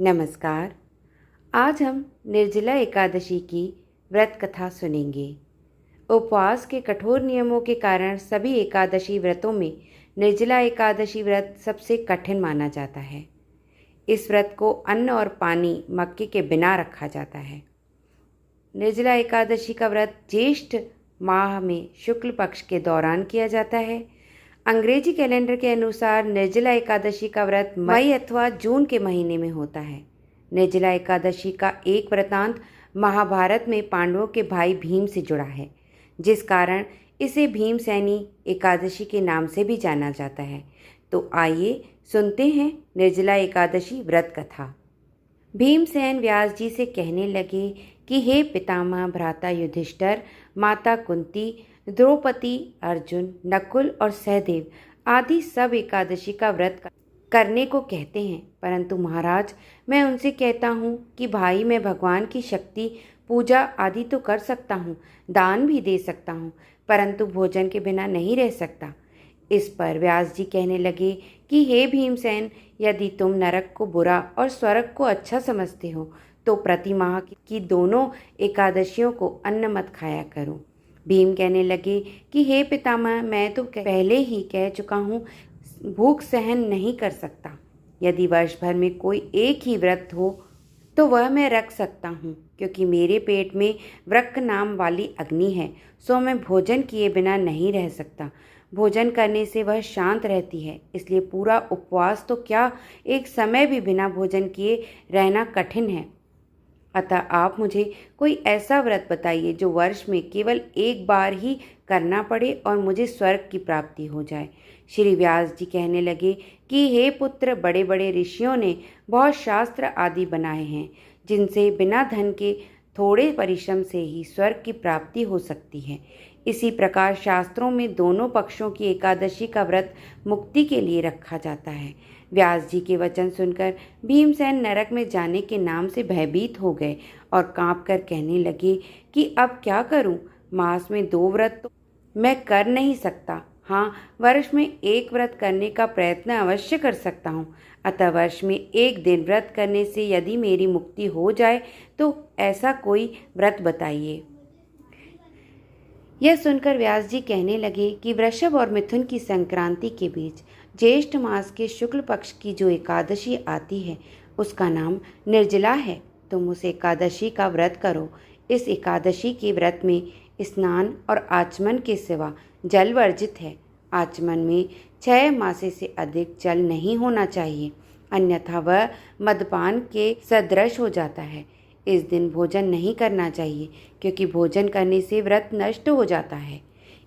नमस्कार। आज हम निर्जला एकादशी की व्रत कथा सुनेंगे। उपवास के कठोर नियमों के कारण सभी एकादशी व्रतों में निर्जला एकादशी व्रत सबसे कठिन माना जाता है। इस व्रत को अन्न और पानी मक्के के बिना रखा जाता है। निर्जला एकादशी का व्रत ज्येष्ठ माह में शुक्ल पक्ष के दौरान किया जाता है। अंग्रेजी कैलेंडर के अनुसार निर्जला एकादशी का व्रत मई अथवा जून के महीने में होता है। निर्जला एकादशी का एक वृतांत महाभारत में पांडवों के भाई भीम से जुड़ा है, जिस कारण इसे भीमसेनी एकादशी के नाम से भी जाना जाता है। तो आइए सुनते हैं निर्जला एकादशी व्रत कथा। भीमसेन व्यास जी से कहने लगे कि हे पितामह भ्राता युधिष्ठिर, माता कुंती, द्रौपदी, अर्जुन, नकुल और सहदेव आदि सब एकादशी का व्रत करने को कहते हैं, परंतु महाराज मैं उनसे कहता हूँ कि भाई मैं भगवान की शक्ति पूजा आदि तो कर सकता हूँ, दान भी दे सकता हूँ, परंतु भोजन के बिना नहीं रह सकता। इस पर व्यास जी कहने लगे कि हे भीमसेन, यदि तुम नरक को बुरा और स्वर्ग को अच्छा समझते हो तो प्रति माह की दोनों एकादशियों को अन्न मत खाया करो। भीम कहने लगे कि हे पितामह, मैं तो पहले ही कह चुका हूँ, भूख सहन नहीं कर सकता। यदि वर्ष भर में कोई एक ही व्रत हो तो वह मैं रख सकता हूँ, क्योंकि मेरे पेट में वृक्क नाम वाली अग्नि है, सो मैं भोजन किए बिना नहीं रह सकता। भोजन करने से वह शांत रहती है, इसलिए पूरा उपवास तो क्या, एक समय भी बिना भोजन किए रहना कठिन है। अतः आप मुझे कोई ऐसा व्रत बताइए जो वर्ष में केवल एक बार ही करना पड़े और मुझे स्वर्ग की प्राप्ति हो जाए। श्री व्यास जी कहने लगे कि हे पुत्र, बड़े बड़े ऋषियों ने बहुत शास्त्र आदि बनाए हैं, जिनसे बिना धन के थोड़े परिश्रम से ही स्वर्ग की प्राप्ति हो सकती है। इसी प्रकार शास्त्रों में दोनों पक्षों की एकादशी का व्रत मुक्ति के लिए रखा जाता है। व्यास जी के वचन सुनकर भीमसेन नरक में जाने के नाम से भयभीत हो गए और कांपकर कहने लगे कि अब क्या करूं? मास में 2 व्रत तो मैं कर नहीं सकता। हाँ, वर्ष में एक व्रत करने का प्रयत्न अवश्य कर सकता हूँ। अतः वर्ष में एक दिन व्रत करने से यदि मेरी मुक्ति हो जाए तो ऐसा कोई व्रत बताइए। यह सुनकर व्यास जी कहने लगे कि वृषभ और मिथुन की संक्रांति के बीच ज्येष्ठ मास के शुक्ल पक्ष की जो एकादशी आती है उसका नाम निर्जला है। तुम उस एकादशी का व्रत करो। इस एकादशी के व्रत में स्नान और आचमन के सिवा जल वर्जित है। आचमन में 6 मासे से अधिक जल नहीं होना चाहिए, अन्यथा वह मदपान के सदृश हो जाता है। इस दिन भोजन नहीं करना चाहिए, क्योंकि भोजन करने से व्रत नष्ट हो जाता है।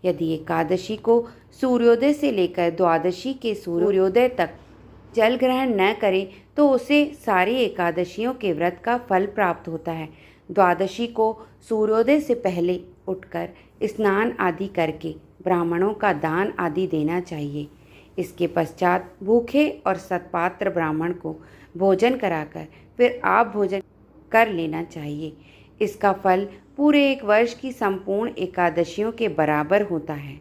यदि एकादशी को सूर्योदय से लेकर द्वादशी के सूर्योदय तक जल ग्रहण न करे तो उसे सारी एकादशियों के व्रत का फल प्राप्त होता है। द्वादशी को सूर्योदय से पहले उठकर स्नान आदि करके ब्राह्मणों का दान आदि देना चाहिए। इसके पश्चात भूखे और सत्पात्र ब्राह्मण को भोजन कराकर फिर आप भोजन कर लेना चाहिए। इसका फल पूरे एक वर्ष की संपूर्ण एकादशियों के बराबर होता है।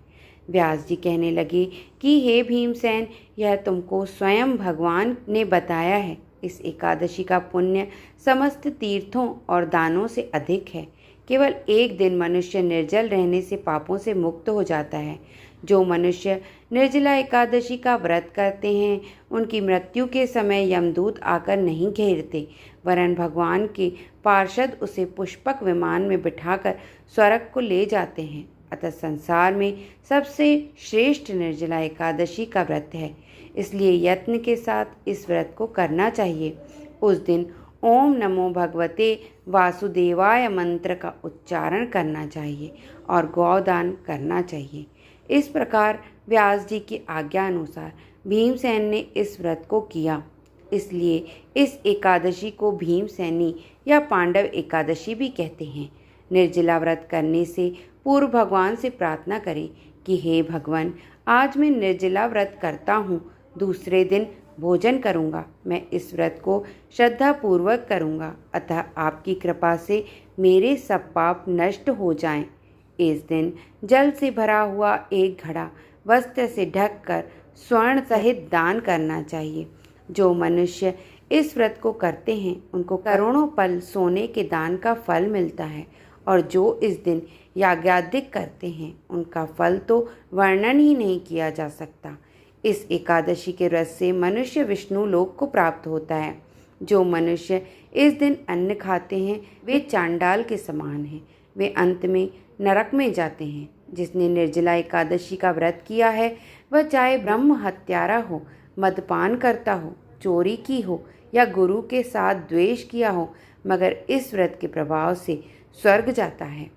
व्यास जी कहने लगे कि हे भीमसेन, यह तुमको स्वयं भगवान ने बताया है। इस एकादशी का पुण्य समस्त तीर्थों और दानों से अधिक है। केवल एक दिन मनुष्य निर्जल रहने से पापों से मुक्त हो जाता है। जो मनुष्य निर्जला एकादशी का व्रत करते हैं उनकी मृत्यु के समय यमदूत आकर नहीं घेरते, वरन भगवान के पार्षद उसे पुष्पक विमान में बिठाकर स्वर्ग को ले जाते हैं। अतः संसार में सबसे श्रेष्ठ निर्जला एकादशी का व्रत है, इसलिए यत्न के साथ इस व्रत को करना चाहिए। उस दिन ओम नमो भगवते वासुदेवाय मंत्र का उच्चारण करना चाहिए और गौदान करना चाहिए। इस प्रकार व्यास जी की आज्ञा अनुसार भीमसेन ने इस व्रत को किया। इसलिए इस एकादशी को भीमसेनी या पांडव एकादशी भी कहते हैं। निर्जला व्रत करने से पूर्व भगवान से प्रार्थना करें कि हे भगवान, आज मैं निर्जला व्रत करता हूँ, दूसरे दिन भोजन करूँगा। मैं इस व्रत को श्रद्धापूर्वक करूँगा, अतः आपकी कृपा से मेरे सब पाप नष्ट हो जाएं। इस दिन जल से भरा हुआ एक घड़ा वस्त्र से ढककर स्वर्ण सहित दान करना चाहिए। जो मनुष्य इस व्रत को करते हैं उनको करोड़ों पल सोने के दान का फल मिलता है, और जो इस दिन याज्ञादिक करते हैं उनका फल तो वर्णन ही नहीं किया जा सकता। इस एकादशी के व्रत से मनुष्य विष्णु लोक को प्राप्त होता है। जो मनुष्य इस दिन अन्न खाते हैं वे चांडाल के समान हैं, वे अंत में नरक में जाते हैं। जिसने निर्जला एकादशी का व्रत किया है वह चाहे ब्रह्म हत्यारा हो, मदपान करता हो, चोरी की हो या गुरु के साथ द्वेष किया हो, मगर इस व्रत के प्रभाव से स्वर्ग जाता है।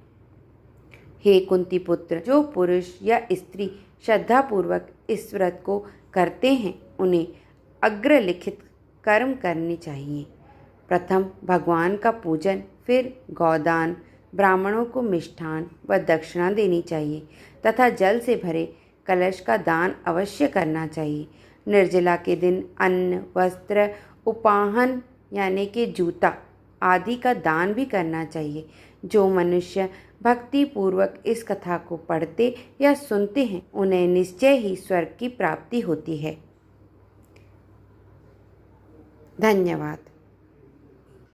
हे कुंती पुत्र, जो पुरुष या स्त्री श्रद्धापूर्वक इस व्रत को करते हैं उन्हें अग्रलिखित कर्म करने चाहिए। प्रथम भगवान का पूजन, फिर गौदान, ब्राह्मणों को मिष्ठान व दक्षिणा देनी चाहिए तथा जल से भरे कलश का दान अवश्य करना चाहिए। निर्जला के दिन अन्न, वस्त्र, उपाहन यानी कि जूता आदि का दान भी करना चाहिए। जो मनुष्य भक्ति पूर्वक इस कथा को पढ़ते या सुनते हैं उन्हें निश्चय ही स्वर्ग की प्राप्ति होती है। धन्यवाद।